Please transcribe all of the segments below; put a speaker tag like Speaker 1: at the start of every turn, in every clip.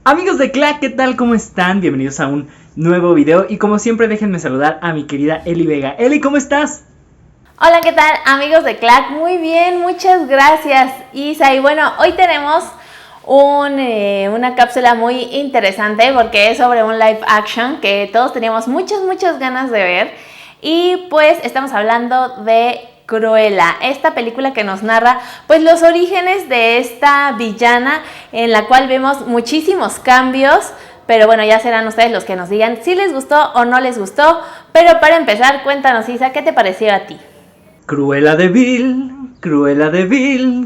Speaker 1: Amigos de Clack, ¿qué tal? ¿Cómo están? Bienvenidos a un nuevo video y como siempre déjenme saludar a mi querida Eli Vega. Eli, ¿cómo estás?
Speaker 2: Hola, ¿qué tal amigos de Clack? Muy bien, muchas gracias Isa. Y bueno, hoy tenemos una cápsula muy interesante porque es sobre un live action que todos teníamos muchas ganas de ver. Y pues estamos hablando de Cruella, esta película que nos narra pues los orígenes de esta villana en la cual vemos muchísimos cambios. Pero bueno, ya serán ustedes los que nos digan si les gustó o no les gustó. Pero para empezar, cuéntanos Isa, ¿qué te pareció a ti?
Speaker 1: Cruella de Vil,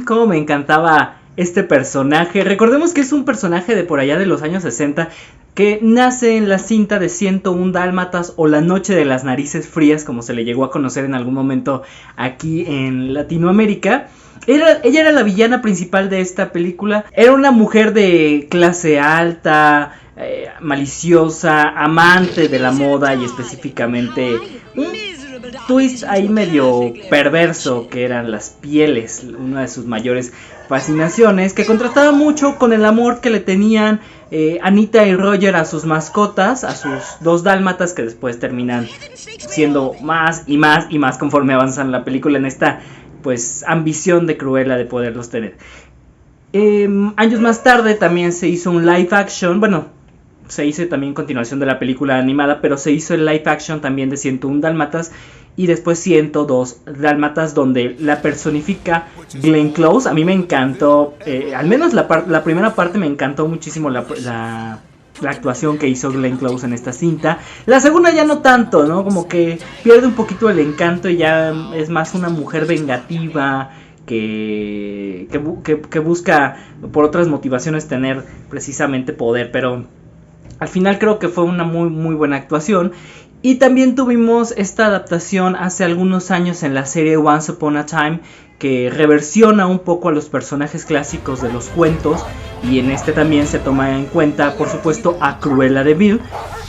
Speaker 1: cómo me encantaba este personaje. Recordemos que es un personaje de por allá de los años 60 que nace en la cinta de 101 Dálmatas o La Noche de las Narices Frías, como se le llegó a conocer en algún momento aquí en Latinoamérica. Ella era la villana principal de esta película. Era una mujer de clase alta, maliciosa, amante de la moda y específicamente un twist ahí medio perverso que eran las pieles, una de sus mayores fascinaciones, que contrastaba mucho con el amor que le tenían Anita y Roger a sus mascotas, a sus dos dálmatas, que después terminan siendo más y más conforme avanzan la película en esta pues ambición de Cruella de poderlos tener. Años más tarde también se hizo un live action, bueno, se hizo también continuación de la película animada, pero se hizo el live action también de 101 Dálmatas y después 102 Dálmatas, donde la personifica Glenn Close. A mí me encantó, al menos la primera parte me encantó muchísimo la actuación que hizo Glenn Close en esta cinta. La segunda ya no tanto, ¿no? Como que pierde un poquito el encanto y ya es más una mujer vengativa que busca por otras motivaciones tener precisamente poder, pero al final creo que fue una muy buena actuación. Y también tuvimos esta adaptación hace algunos años en la serie Once Upon a Time, que reversiona un poco a los personajes clásicos de los cuentos. Y en este también se toma en cuenta, por supuesto, a Cruella de Vil,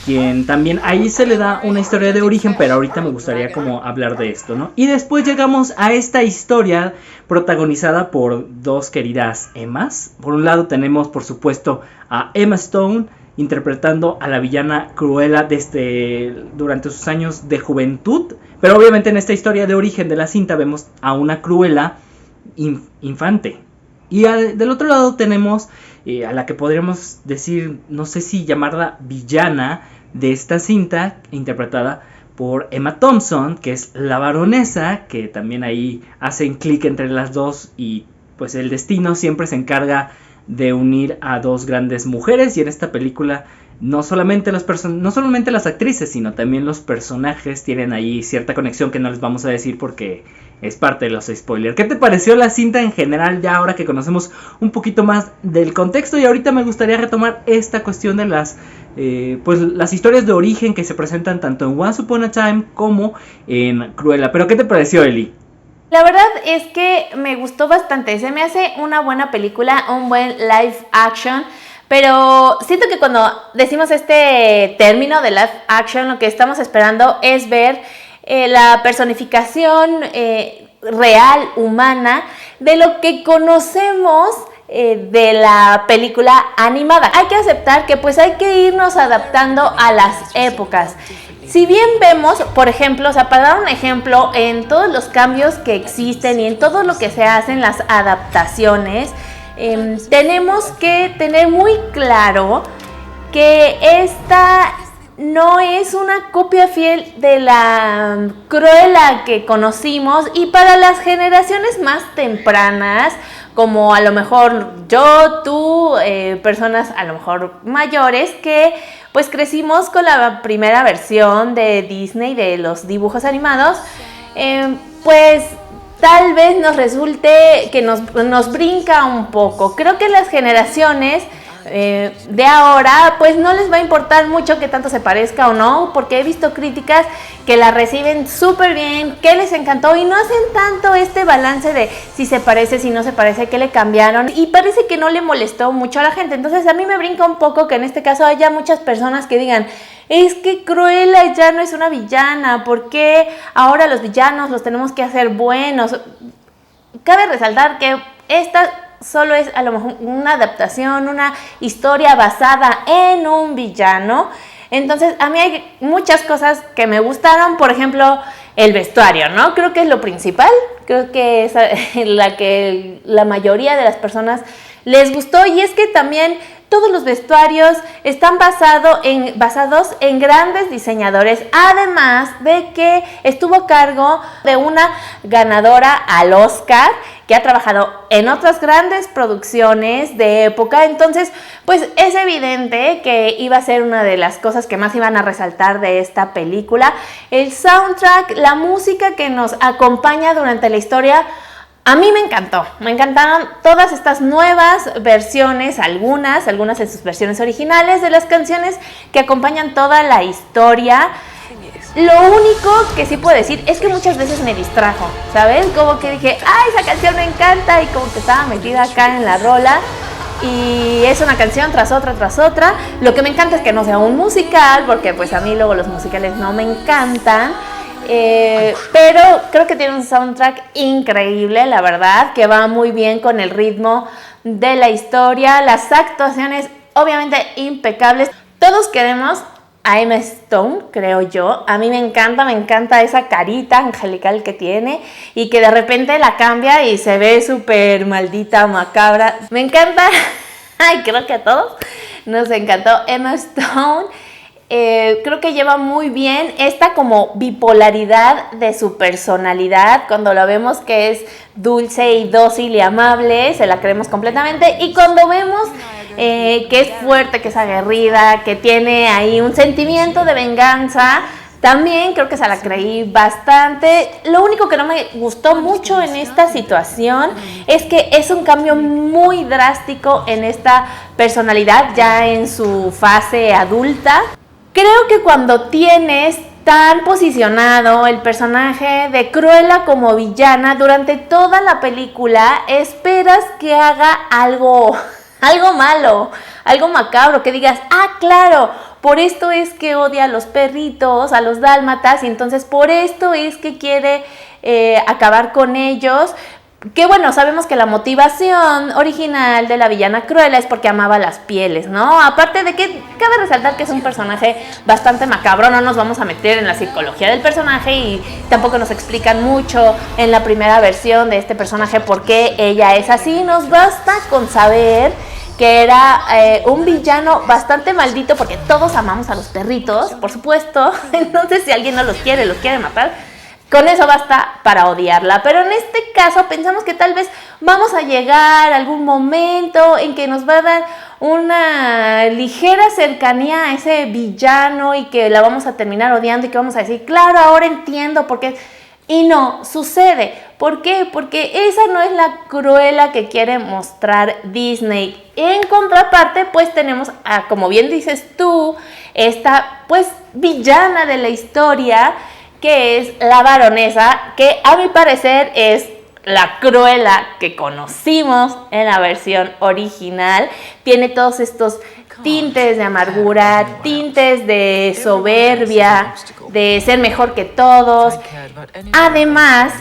Speaker 1: quien también ahí se le da una historia de origen, pero ahorita me gustaría como hablar de esto, ¿no? Y después llegamos a esta historia protagonizada por dos queridas Emmas. Por un lado tenemos, por supuesto, a Emma Stone, interpretando a la villana Cruella durante sus años de juventud. Pero obviamente en esta historia de origen de la cinta vemos a una Cruella infante. Y del otro lado tenemos a la que podríamos decir, no sé si llamarla villana de esta cinta, interpretada por Emma Thompson, que es la baronesa, que también ahí hacen clic entre las dos y pues el destino siempre se encarga de unir a dos grandes mujeres. Y en esta película no solamente las actrices, sino también los personajes tienen ahí cierta conexión que no les vamos a decir porque es parte de los spoilers. ¿Qué te pareció la cinta en general ya ahora que conocemos un poquito más del contexto? Y ahorita me gustaría retomar esta cuestión de las historias de origen que se presentan tanto en Once Upon a Time como en Cruella. Pero ¿qué te pareció, Eli?
Speaker 2: La verdad es que me gustó bastante, se me hace una buena película, un buen live action, pero siento que cuando decimos este término de live action, lo que estamos esperando es ver la personificación real, humana, de lo que conocemos de la película animada. Hay que aceptar que pues hay que irnos adaptando a las épocas. Si bien vemos, por ejemplo, o sea, para dar un ejemplo, en todos los cambios que existen y en todo lo que se hacen las adaptaciones, tenemos que tener muy claro que esta no es una copia fiel de la Cruella que conocimos, y para las generaciones más tempranas, como a lo mejor yo, tú, personas a lo mejor mayores que pues crecimos con la primera versión de Disney de los dibujos animados, pues tal vez nos resulte que nos brinca un poco. Creo que las generaciones de ahora pues no les va a importar mucho que tanto se parezca o no, porque he visto críticas que la reciben súper bien, que les encantó y no hacen tanto este balance de si se parece, si no se parece, que le cambiaron, y parece que no le molestó mucho a la gente. Entonces a mí me brinca un poco que en este caso haya muchas personas que digan, es que Cruella ya no es una villana, ¿por qué ahora los villanos los tenemos que hacer buenos? Cabe resaltar que esta solo es a lo mejor una adaptación, una historia basada en un villano. Entonces, a mí hay muchas cosas que me gustaron, por ejemplo, el vestuario, ¿no? Creo que es lo principal, creo que es la que la mayoría de las personas les gustó, y es que también todos los vestuarios están basados en grandes diseñadores, además de que estuvo a cargo de una ganadora al Oscar que ha trabajado en otras grandes producciones de época. Entonces, pues es evidente que iba a ser una de las cosas que más iban a resaltar de esta película. El soundtrack, la música que nos acompaña durante la historia, a mí me encantó, me encantaron todas estas nuevas versiones, algunas en sus versiones originales de las canciones que acompañan toda la historia. Lo único que sí puedo decir es que muchas veces me distrajo, ¿sabes? Como que dije, ¡ay, esa canción me encanta! Y como que estaba metida acá en la rola. Y es una canción tras otra, tras otra. Lo que me encanta es que no sea un musical, porque pues a mí luego los musicales no me encantan. Pero creo que tiene un soundtrack increíble, la verdad, que va muy bien con el ritmo de la historia, las actuaciones obviamente impecables. Todos queremos a Emma Stone, creo yo. A mí me encanta esa carita angelical que tiene y que de repente la cambia y se ve súper maldita, macabra. Me encanta, ay, creo que a todos nos encantó Emma Stone. Creo que lleva muy bien esta como bipolaridad de su personalidad. Cuando la vemos que es dulce y dócil y amable, se la creemos completamente. Y cuando vemos que es fuerte, que es aguerrida, que tiene ahí un sentimiento de venganza, también creo que se la creí bastante. Lo único que no me gustó mucho en esta situación es que es un cambio muy drástico en esta personalidad ya en su fase adulta. Creo que cuando tienes tan posicionado el personaje de Cruella como villana durante toda la película, esperas que haga algo malo, algo macabro, que digas, ah, claro, por esto es que odia a los perritos, a los dálmatas, y entonces por esto es que quiere acabar con ellos. Que bueno, sabemos que la motivación original de la villana Cruella es porque amaba las pieles, ¿no? Aparte de que cabe resaltar que es un personaje bastante macabro, no nos vamos a meter en la psicología del personaje y tampoco nos explican mucho en la primera versión de este personaje por qué ella es así. Nos basta con saber que era un villano bastante maldito, porque todos amamos a los perritos, por supuesto. Entonces, si alguien no los quiere matar, con eso basta para odiarla. Pero en este caso pensamos que tal vez vamos a llegar a algún momento en que nos va a dar una ligera cercanía a ese villano y que la vamos a terminar odiando y que vamos a decir, claro, ahora entiendo por qué. Y no sucede. ¿Por qué? Porque esa no es la Cruella que quiere mostrar Disney. En contraparte, pues tenemos, como bien dices tú, esta pues villana de la historia, que es la baronesa, que a mi parecer es la Cruella que conocimos en la versión original. Tiene todos estos tintes de amargura, tintes de soberbia, de ser mejor que todos. Además,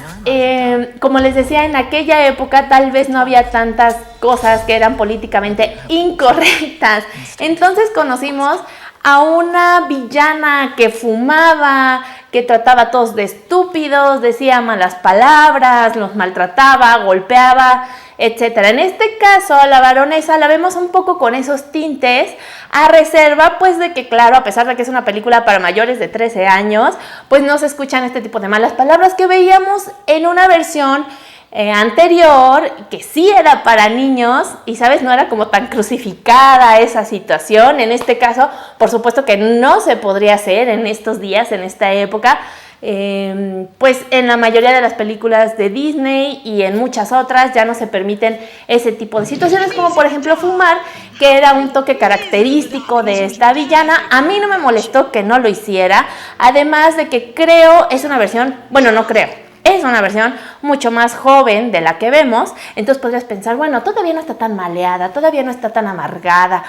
Speaker 2: como les decía, en aquella época tal vez no había tantas cosas que eran políticamente incorrectas. Entonces conocimos a una villana que fumaba, que trataba a todos de estúpidos, decía malas palabras, los maltrataba, golpeaba, etc. En este caso, a la baronesa la vemos un poco con esos tintes, a reserva pues de que, claro, a pesar de que es una película para mayores de 13 años, pues no se escuchan este tipo de malas palabras que veíamos en una versión anterior, que sí era para niños y, ¿sabes?, no era como tan crucificada esa situación. En este caso, por supuesto que no se podría hacer en estos días, en esta época. Pues en la mayoría de las películas de Disney y en muchas otras ya no se permiten ese tipo de situaciones, como por ejemplo fumar, que era un toque característico de esta villana. A mí no me molestó que no lo hiciera, además de que creo es una versión, bueno, no creo, es una versión mucho más joven de la que vemos. Entonces podrías pensar, bueno, todavía no está tan maleada, todavía no está tan amargada,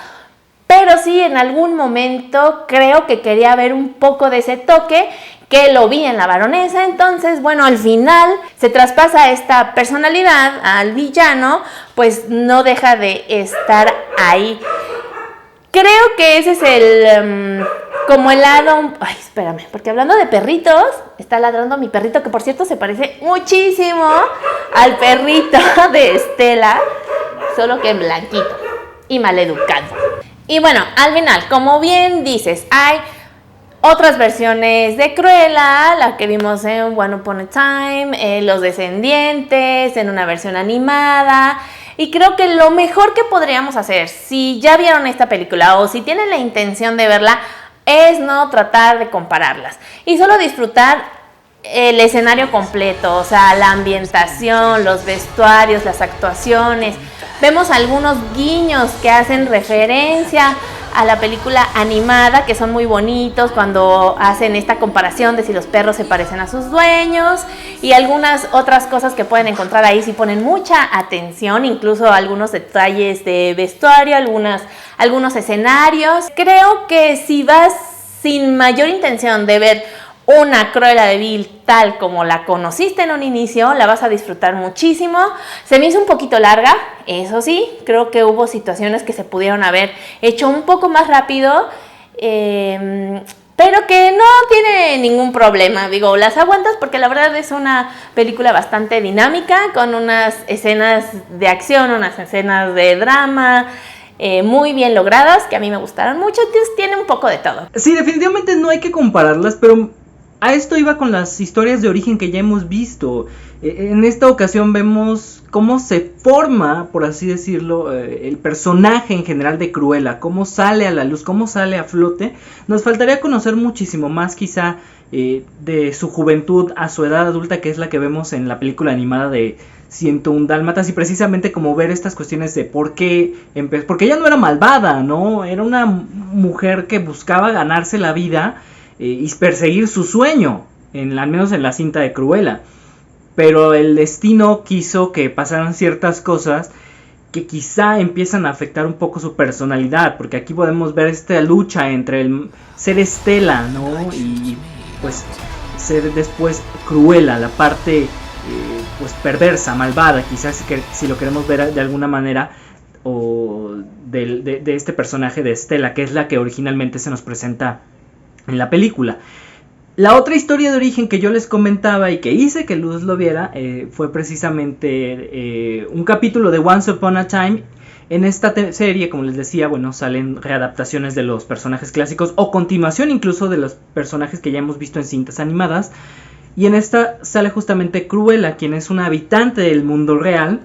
Speaker 2: pero sí en algún momento creo que quería ver un poco de ese toque que lo vi en La Baronesa. Entonces, bueno, al final se traspasa esta personalidad al villano, pues no deja de estar ahí. Creo que ese es el como el lado... Ay, espérame, porque hablando de perritos, está ladrando mi perrito, que por cierto se parece muchísimo al perrito de Estela, solo que blanquito y maleducado. Y bueno, al final, como bien dices, hay otras versiones de Cruella, la que vimos en One Upon a Time, Los Descendientes, en una versión animada. Y creo que lo mejor que podríamos hacer, si ya vieron esta película o si tienen la intención de verla, es no tratar de compararlas y solo disfrutar el escenario completo, o sea, la ambientación, los vestuarios, las actuaciones. Vemos algunos guiños que hacen referencia a la película animada, que son muy bonitos cuando hacen esta comparación de si los perros se parecen a sus dueños, y algunas otras cosas que pueden encontrar ahí si ponen mucha atención, incluso algunos detalles de vestuario, algunos escenarios. Creo que si vas sin mayor intención de ver una Cruella de Vil tal como la conociste en un inicio, la vas a disfrutar muchísimo. Se me hizo un poquito larga, eso sí, creo que hubo situaciones que se pudieron haber hecho un poco más rápido, pero que no tiene ningún problema. Digo, las aguantas porque la verdad es una película bastante dinámica, con unas escenas de acción, unas escenas de drama, muy bien logradas, que a mí me gustaron mucho. Entonces tiene un poco de todo.
Speaker 1: Sí, definitivamente no hay que compararlas, pero a esto iba con las historias de origen que ya hemos visto. En esta ocasión vemos cómo se forma, por así decirlo, el personaje en general de Cruella, cómo sale a la luz, cómo sale a flote. Nos faltaría conocer muchísimo más quizá de su juventud a su edad adulta, que es la que vemos en la película animada de 101 Dálmatas, y precisamente como ver estas cuestiones de por qué porque ella no era malvada, ¿no? Era una mujer que buscaba ganarse la vida y perseguir su sueño, al menos en la cinta de Cruella. Pero el destino quiso que pasaran ciertas cosas que quizá empiezan a afectar un poco su personalidad, porque aquí podemos ver esta lucha entre el ser Estela, ¿no? Y pues ser después Cruella, la parte pues perversa, malvada, quizás si lo queremos ver de alguna manera, o de este personaje de Estela, que es la que originalmente se nos presenta en la película. La otra historia de origen que yo les comentaba y que hice que Luz lo viera fue precisamente un capítulo de Once Upon a Time. En esta serie, como les decía, bueno, salen readaptaciones de los personajes clásicos o continuación incluso de los personajes que ya hemos visto en cintas animadas. Y en esta sale justamente Cruella, quien es una habitante del mundo real,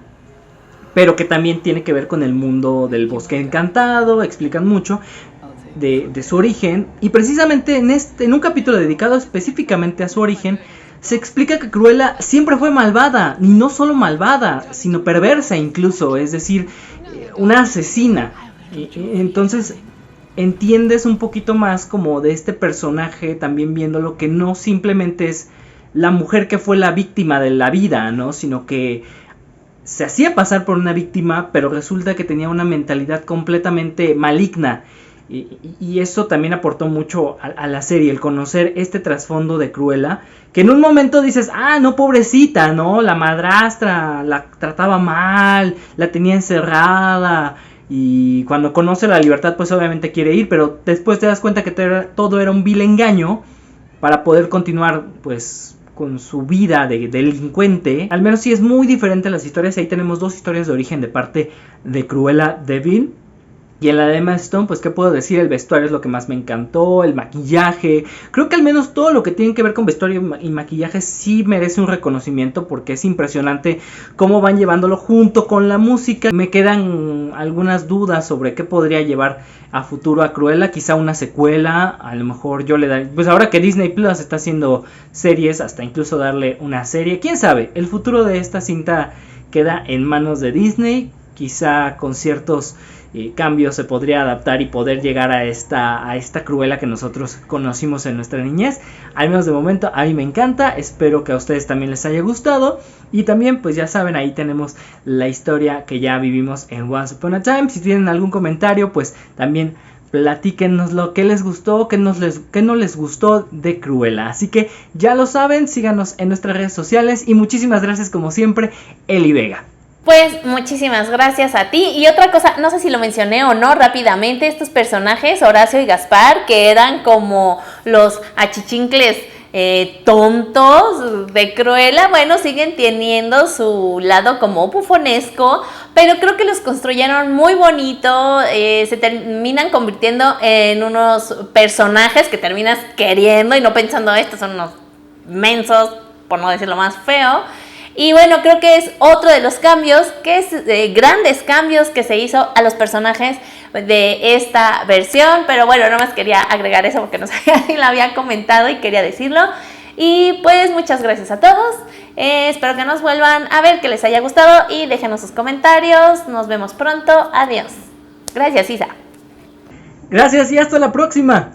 Speaker 1: pero que también tiene que ver con el mundo del bosque encantado. Explican mucho de su origen, y precisamente en un capítulo dedicado específicamente a su origen se explica que Cruella siempre fue malvada, y no solo malvada, sino perversa incluso, es decir, una asesina. Entonces entiendes un poquito más como de este personaje, también viéndolo, que no simplemente es la mujer que fue la víctima de la vida, ¿no? Sino que se hacía pasar por una víctima, pero resulta que tenía una mentalidad completamente maligna. Y eso también aportó mucho a la serie, el conocer este trasfondo de Cruella, que en un momento dices, no, pobrecita, ¿no? La madrastra la trataba mal, la tenía encerrada, y cuando conoce la libertad pues obviamente quiere ir, pero después te das cuenta que todo era un vil engaño para poder continuar pues con su vida de delincuente. Al menos sí es muy diferente las historias. Ahí tenemos dos historias de origen de parte de Cruella de Vil. Y en la de Emma Stone, pues qué puedo decir, el vestuario es lo que más me encantó, el maquillaje. Creo que al menos todo lo que tiene que ver con vestuario y maquillaje sí merece un reconocimiento, porque es impresionante cómo van llevándolo junto con la música. Me quedan algunas dudas sobre qué podría llevar a futuro a Cruella, quizá una secuela, a lo mejor yo le daría, pues ahora que Disney Plus está haciendo series, hasta incluso darle una serie, quién sabe. El futuro de esta cinta queda en manos de Disney, quizá con ciertos cambios se podría adaptar y poder llegar a esta Cruella que nosotros conocimos en nuestra niñez. Al menos de momento a mí me encanta, espero que a ustedes también les haya gustado. Y también pues ya saben, ahí tenemos la historia que ya vivimos en Once Upon a Time. Si tienen algún comentario pues también platíquenoslo, qué les gustó, qué no les gustó de Cruella. Así que ya lo saben, síganos en nuestras redes sociales y muchísimas gracias como siempre, Eli Vega.
Speaker 2: Pues muchísimas gracias a ti. Y otra cosa, no sé si lo mencioné o no rápidamente, estos personajes, Horacio y Gaspar, que eran como los achichincles tontos de Cruella, bueno, siguen teniendo su lado como bufonesco, pero creo que los construyeron muy bonito, se terminan convirtiendo en unos personajes que terminas queriendo y no pensando, estos son unos mensos, por no decirlo más feo. Y bueno, creo que es otro de los cambios, grandes cambios que se hizo a los personajes de esta versión. Pero bueno, nomás quería agregar eso porque no sabía si lo había comentado y quería decirlo. Y pues muchas gracias a todos. Espero que nos vuelvan a ver, que les haya gustado y déjenos sus comentarios. Nos vemos pronto. Adiós. Gracias, Isa.
Speaker 1: Gracias y hasta la próxima.